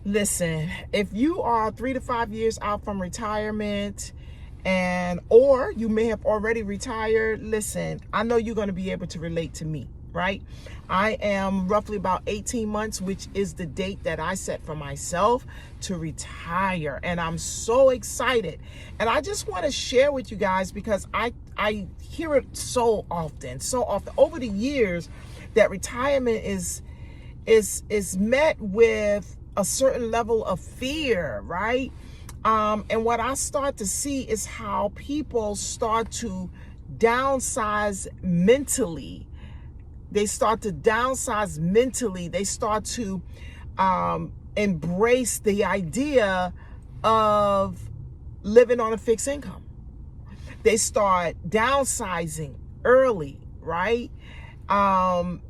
Listen, if you are 3 to 5 years out from retirement or you may have already retired, listen, I know you're going to be able to relate to me, right? I am roughly about 18 months, which is the date that I set for myself to retire. And I'm so excited. And I just want to share with you guys because I hear it so often over the years that retirement is met with a certain level of fear, right? And what I start to see is how people start to downsize mentally. They start to downsize mentally. They start to embrace the idea of living on a fixed income. They start downsizing early, right?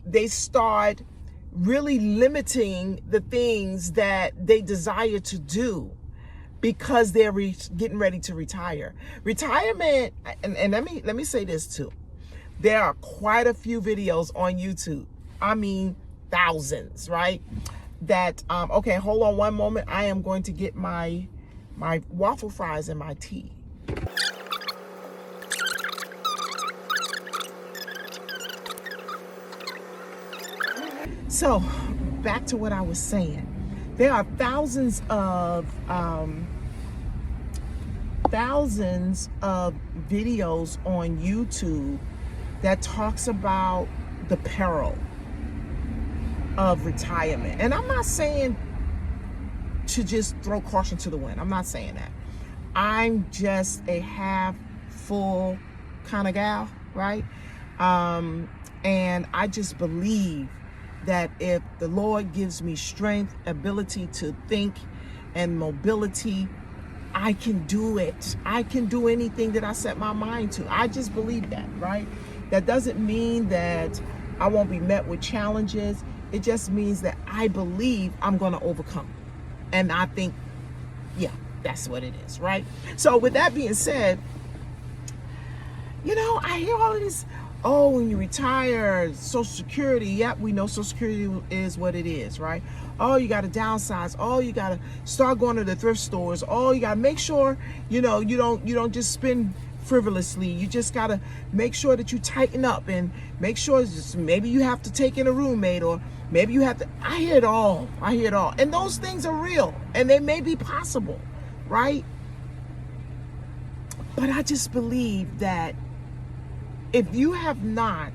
They start really limiting the things that they desire to do because they're getting ready to retire. Retirement, and let me say this too. There are quite a few videos on YouTube. I mean, thousands, right? That okay, hold on one moment. I am going to get my waffle fries and my tea. So, back to what I was saying. There are thousands of videos on YouTube that talks about the peril of retirement. And I'm not saying to just throw caution to the wind. I'm not saying that. I'm just a half full kind of gal, right? And I just believe that if the Lord gives me strength, ability to think, and mobility, I can do it. I can do anything that I set my mind to. I just believe that, right? That doesn't mean that I won't be met with challenges. It just means that I believe I'm going to overcome. And I think, yeah, that's what it is, right? So with that being said, I hear all of this, oh, when you retire, Social Security, yep, we know Social Security is what it is, right? Oh, you got to downsize. Oh, you got to start going to the thrift stores. Oh, you got to make sure, you don't just spend frivolously. You just got to make sure that you tighten up and make sure maybe you have to take in a roommate or maybe you have to, I hear it all. And those things are real and they may be possible, right? But I just believe that if you have not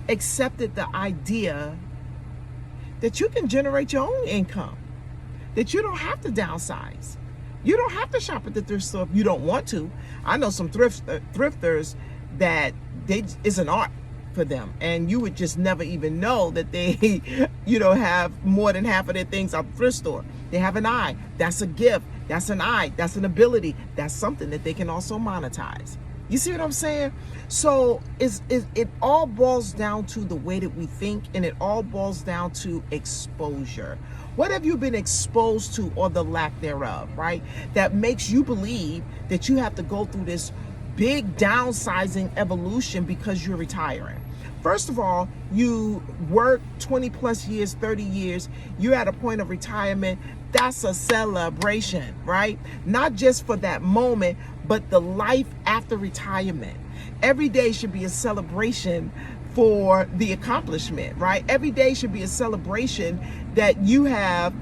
accepted the idea that you can generate your own income, that you don't have to downsize, you don't have to shop at the thrift store if you don't want to. I know some thrifters that it's an art for them, and you would just never even know that they, have more than half of their things at the thrift store. They have an eye. That's a gift. That's an eye. That's an ability. That's something that they can also monetize. You see what I'm saying? So it all boils down to the way that we think, and it all boils down to exposure. What have you been exposed to, or the lack thereof, right? That makes you believe that you have to go through this big downsizing evolution because you're retiring. First of all, you work 20 plus years, 30 years, you're at a point of retirement. That's a celebration, right? Not just for that moment, but the life after retirement. Every day should be a celebration for the accomplishment, right? Every day should be a celebration that you have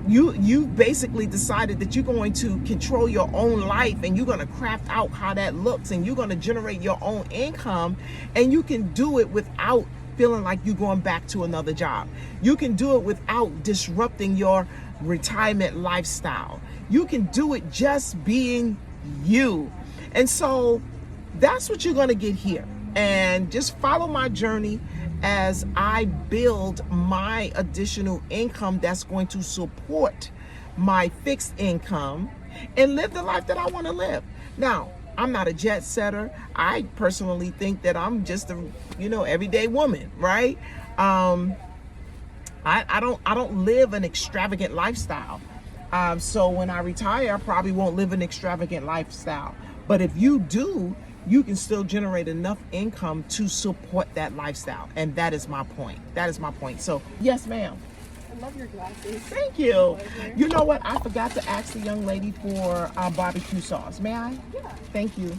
you basically decided that you're going to control your own life, and you're going to craft out how that looks, and you're going to generate your own income, and you can do it without feeling like you're going back to another job. You can do it without disrupting your retirement lifestyle. You can do it just being you. And so that's what you're going to get here. And just follow my journey as I build my additional income that's going to support my fixed income and live the life that I want to live. Now, I'm not a jet setter. I personally think that I'm just a, everyday woman, right? I don't live an extravagant lifestyle. So when I retire, I probably won't live an extravagant lifestyle. But if you do, you can still generate enough income to support that lifestyle. And that is my point. So, yes, ma'am. I love your glasses. Thank you. Pleasure. You know what? I forgot to ask the young lady for barbecue sauce. May I? Yeah. Thank you.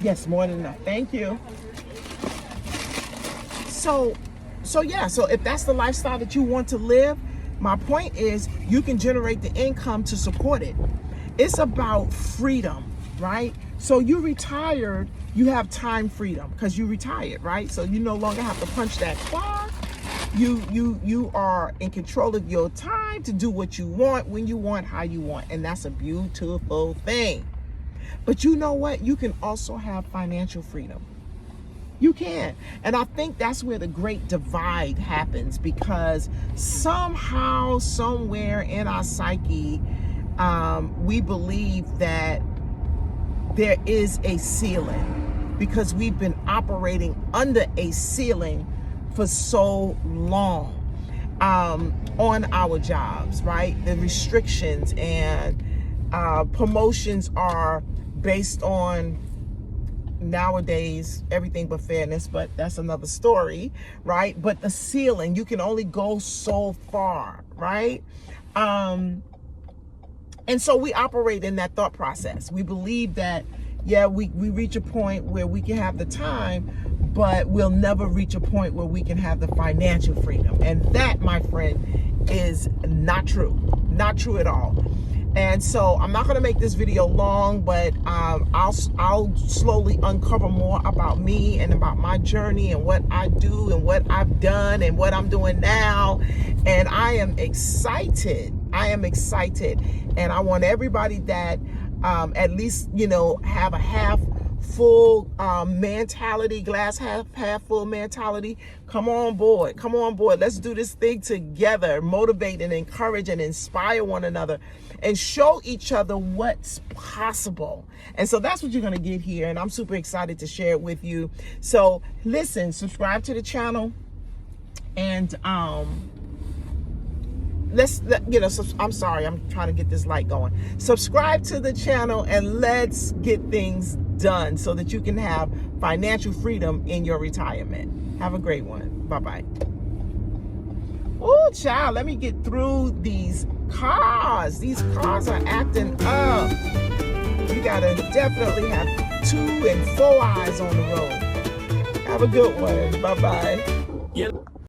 Yes, more than enough. Thank you. So yeah, so if that's the lifestyle that you want to live, my point is you can generate the income to support it. It's about freedom, right? So you retired, you have time freedom because you retired, right? So you no longer have to punch that clock. You are in control of your time to do what you want, when you want, how you want, and that's a beautiful thing. But you know what? You can also have financial freedom. You can. And I think that's where the great divide happens, because somehow, somewhere in our psyche, we believe that there is a ceiling because we've been operating under a ceiling for so long on our jobs, right? The restrictions and promotions are based on, nowadays, everything but fairness, but that's another story, right? But the ceiling, you can only go so far, right? And so we operate in that thought process. We believe that, yeah, we reach a point where we can have the time, but we'll never reach a point where we can have the financial freedom. And that, my friend, is not true. Not true at all. And so I'm not going to make this video long, but I'll slowly uncover more about me and about my journey and what I do and what I've done and what I'm doing now. And I am excited. I am excited. And I want everybody that at least, you know, have a half full mentality, glass half full mentality. Come on board. Come on board. Let's do this thing together. Motivate and encourage and inspire one another and show each other what's possible. And so that's what you're going to get here. And I'm super excited to share it with you. So listen, subscribe to the channel, and I'm sorry, I'm trying to get this light going. Subscribe to the channel and let's get things done so that you can have financial freedom in your retirement. Have a great one. Bye-bye. Oh, child, let me get through these cars. These cars are acting up. You gotta definitely have 2 and 4 eyes on the road. Have a good one. Bye-bye.